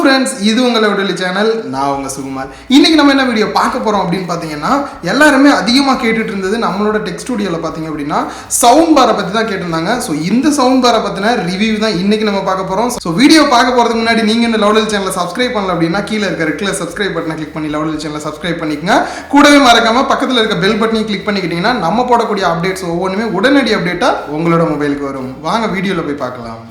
Friends, இது உங்களோட channel. நான் உங்க சுகுமார். இன்னைக்கு நம்ம என்ன வீடியோ பார்க்க போறோம் அப்படின்னு பார்த்தீங்கன்னா, எல்லாருமே அதிகமாக கேட்டுட்டு இருந்தது நம்மளோட டெக் ஸ்டுடியோவில் பார்த்தீங்க அப்படின்னா சவுண்ட் பாரை பற்றி தான் கேட்டிருந்தாங்க. ஸோ இந்த சவுண்ட் பாரை பற்றின ரிவ்யூ தான் இன்னைக்கு நம்ம பார்க்க போகிறோம். ஸோ வீடியோ பார்க்க போகிறதுக்கு முன்னாடி நீங்கள் இந்த லவுடல் சேனலை சப்ஸ்கிரைப் பண்ணல அப்படின்னா கீழே இருக்க ரெட் கலர் சப்ஸ்கிரைப் பட்டனை கிளிக் பண்ணி லவுடல் சேனலை சப்ஸ்கிரைப் பண்ணிக்கங்க. கூடவே மறக்காம பக்கத்தில் இருக்க பெல் பட்டனையும் கிளிக் பண்ணிக்கிட்டீங்கன்னா நம்ம போடக்கூடிய அப்டேட்ஸ் ஒவ்வொன்றுமே உடனடி அப்டேட்டாக உங்களோட மொபைலுக்கு வரும். வாங்க வீடியோவில் போய் பார்க்கலாம்.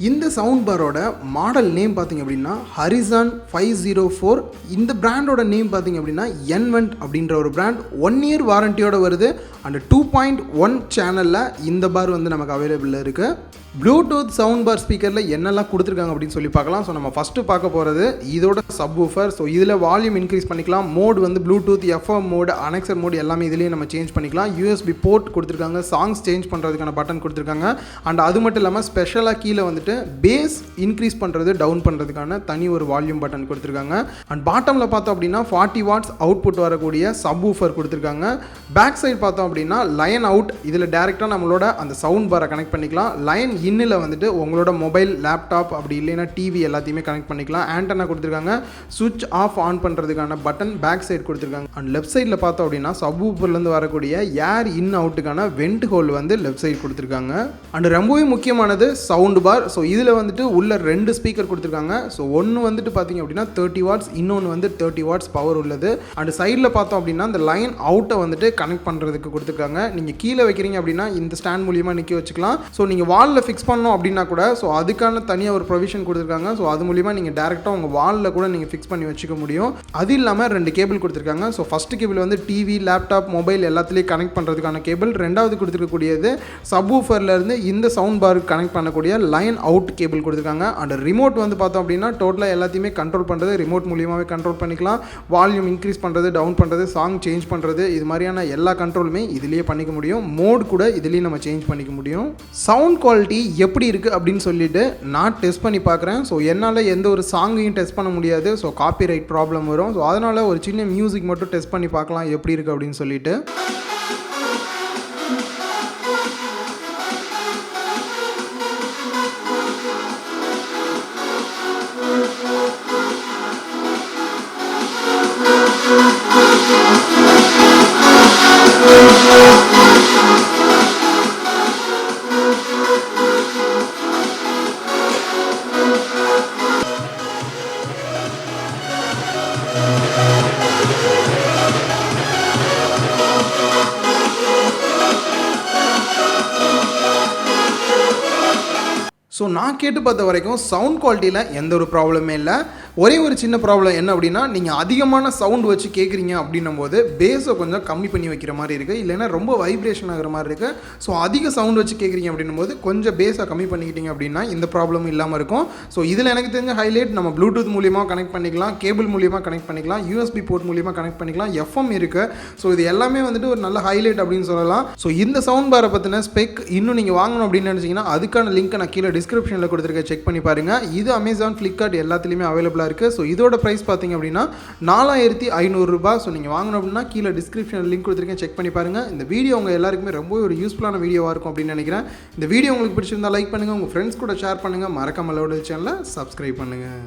இந்த சவுண்ட் பாரோட மாடல் நேம் பார்த்திங்க அப்படின்னா ஹரிசான் 504. இந்த பிராண்டோட நேம் பார்த்திங்க அப்படின்னா என்வென்ட் அப்படின்ற ஒரு பிராண்ட். 1 year வாரண்டியோட வருது. அண்ட் 2.1 சேனலில் இந்த பார் வந்து நமக்கு அவைலபிளாக இருக்குது. ப்ளூடூத் சவுண்ட் பார் ஸ்பீக்கரில் என்னெல்லாம் கொடுத்துருக்காங்க அப்படின்னு சொல்லி பார்க்கலாம். ஸோ நம்ம ஃபஸ்ட்டு பார்க்க போகிறது இதோட சப்வூஃபர். ஸோ இதில் வால்யூம் இன்க்ரீஸ் பண்ணிக்கலாம். மோட் வந்து Bluetooth, FM mode, annexure mode எல்லாமே இதுலேயே நம்ம சேஞ்ச் பண்ணிக்கலாம். யூஎஸ்பி போர்ட் கொடுத்துருக்காங்க. சாங்ஸ் சேஞ்ச் பண்ணுறதுக்கான பட்டன் கொடுத்துருக்காங்க. அண்ட் அது மட்டும் இல்லாமல் ஸ்பெஷலாக கீழே வந்துட்டு பேஸ் இன்க்ரீஸ் பண்ணுறது, டவுன் பண்ணுறதுக்கான தனி ஒரு வால்யூம் பட்டன் கொடுத்துருக்காங்க. அண்ட் பாட்டமில் பார்த்தோம் அப்படின்னா 40 watts அவுட்புட் வரக்கூடிய சப்வூஃபர் கொடுத்துருக்காங்க. பேக் சைடு பார்த்தோம் அப்படின்னா லைன் அவுட். இதில் டேரெக்டாக நம்மளோட அந்த சவுண்ட் பாரை கனெக்ட் பண்ணிக்கலாம். லைன் இன்னில் வந்துட்டு உங்களோட மொபைல், லேப்டாப் அப்படி இல்லைன்னா டிவி எல்லாத்தையுமே கனெக்ட் பண்ணிக்கலாம். ஆண்டனா கொடுத்துருக்காங்க. சுவிட்ச் ஆஃப் ஆன் பண்ணுறதுக்கான பட்டன் பேக் சைடு கொடுத்துருக்காங்க. அண்ட் லெஃப்ட் சைடில் பார்த்தோம் அப்படின்னா சப்வூஃபர்லேருந்து வரக்கூடிய ஏர் இன் அவுட்டுக்கான வெண்ட் ஹோல் வந்து லெஃப்ட் சைடு கொடுத்துருக்காங்க. அண்ட் ரொம்பவே முக்கியமானது சவுண்ட் பார். ஸோ இதில் வந்துட்டு உள்ள 2 ஸ்பீக்கர் கொடுத்துருக்காங்க. ஸோ ஒன்று வந்துட்டு பார்த்தீங்க அப்படின்னா 30 watts, இன்னொன்று வந்து 30 watts பவர் உள்ளது. அண்ட் சைடில் பார்த்தோம் அப்படின்னா இந்த லைன் அவுட்டை வந்துட்டு கனெக்ட் பண்ணுறதுக்கு கொடுத்துருக்காங்க. நீங்கள் கீழே வைக்கிறீங்க அப்படின்னா இந்த ஸ்டாண்ட் மூலியமாக நிற்க வச்சுக்கலாம். ஸோ நீங்கள் வாலில் ஃபிக்ஸ் பண்ணோம் அப்படின்னா கூட ஸோ அதுக்கான தனியாக ஒரு ப்ரொவிஷன் கொடுத்துருக்காங்க. ஸோ அது மூலிமா நீங்கள் டேரெக்டாக உங்கள் வாலில் கூட நீங்கள் ஃபிக்ஸ் பண்ணி வச்சுக்க முடியும். அது இல்லாமல் 2 கேபிள் கொடுத்துருக்காங்க. ஸோ ஃபஸ்ட்டு கேபிள் வந்து டிவி, லேப்டாப், மொபைல் எல்லாத்துலேயும் கனெக்ட் பண்ணுறதுக்கான கேபிள். ரெண்டாவது கொடுத்துருக்கக்கூடியது சப்வூஃபர்லேருந்து இந்த சவுண்ட் பாருக்கு கனெக்ட் பண்ணக்கூடிய லைன் அவுட் கேபிள் கொடுத்துருக்காங்க. அண்ட் ரிமோட் வந்து பார்த்தோம் அப்படின்னா டோட்டலாக எல்லாத்தையுமே கண்ட்ரோல் பண்ணுறது ரிமோட் மூலியமாகவே கண்ட்ரோல் பண்ணிக்கலாம். வால்யூம் இன்க்ரீஸ் பண்ணுறது, டவுன் பண்ணுறது, சாங் சேஞ்ச் பண்ணுறது, இது மாதிரியான எல்லா கண்ட்ரோலுமே இதுலேயே பண்ணிக்க முடியும். மோட் கூட இதுலேயும் நம்ம சேஞ்ச் பண்ணிக்க முடியும். சவுண்ட் குவாலிட்டி எப்படி இருக்குது அப்படின்னு சொல்லிட்டு நான் டெஸ்ட் பண்ணி பார்க்குறேன். ஸோ என்னால் எந்த ஒரு சாங்கையும் டெஸ்ட் பண்ண முடியாது. ஸோ காப்பிரைட் ப்ராப்ளம் வரும். ஸோ அதனால் ஒரு சின்ன மியூசிக் மட்டும் டெஸ்ட் பண்ணி பார்க்கலாம் எப்படி இருக்குது அப்படின்னு சொல்லிட்டு. ஸோ நான் கேட்டு பார்த்த வரைக்கும் சவுண்ட் குவாலிட்டியில் எந்த ஒரு ப்ராப்ளமே இல்லை. ஒரே ஒரு சின்ன ப்ராப்ளம் என்ன அப்படின்னா, நீங்கள் அதிகமான சவுண்ட் வச்சு கேட்குறீங்க அப்படின்னும் போது பேஸை கொஞ்சம் கம்மி பண்ணி வைக்கிற மாதிரி இருக்குது. இல்லைன்னா ரொம்ப வைப்ரேஷன் ஆகிற மாதிரி இருக்குது. ஸோ அதிக சவுண்ட் வச்சு கேட்குறீங்க அப்படின்னும் போது கொஞ்சம் பேஸை கம்மி பண்ணிக்கிட்டீங்க அப்படின்னா இந்த ப்ராப்ளம் இல்லாமல் இருக்கும். ஸோ இதில் எனக்கு தெரிஞ்ச ஹைலைட் நம்ம ப்ளூடூத் மூலியமாக கனெக்ட் பண்ணிக்கலாம், கேபிள் மூலியமாக கனெக்ட் பண்ணிக்கலாம், யூஎஸ்பி போர்ட் மூலியமாக கனெக்ட் பண்ணிக்கலாம், எஃப்எம் இருக்குது. ஸோ இது எல்லாமே வந்துட்டு ஒரு நல்ல ஹைலைட் அப்படின்னு சொல்லலாம். ஸோ இந்த சவுண்ட் பாரை பற்றின ஸ்பெக் இன்னும் நீங்கள் வாங்கணும் அப்படின்னு நினச்சிங்கன்னா அதுக்கான லிங்க் நான் கீழே டிஸ்கிரிப்ஷனில் கொடுத்துருக்கேன், செக் பண்ணி பாருங்கள். இது அமேசான், ஃப்ளிப்கார்ட் எல்லாத்துலேயுமே அவைலபிளாக இருக்குது. ஸோ இதோட ப்ரைஸ் பார்த்தீங்க அப்படின்னா 4500 ரூபாய். ஸோ நீங்கள் வாங்கணும் அப்படின்னா கீழே டிஸ்கிரிப்ஷனில் லிங்க் கொடுத்துருக்கேன், செக் பண்ணி பாருங்கள். இந்த வீடியோ உங்கள் எல்லாருக்குமே ரொம்ப ஒரு யூஸ்ஃபுல்லான வீடியோவாக இருக்கும் அப்படின்னு நினைக்கிறேன். இந்த வீடியோ உங்களுக்கு பிடிச்சிருந்தா லைக் பண்ணுங்கள், உங்கள் ஃப்ரெண்ட்ஸ் கூட ஷேர் பண்ணுங்கள், மறக்காம லவுடல் சேனலை சப்ஸ்கிரைப் பண்ணுங்கள்.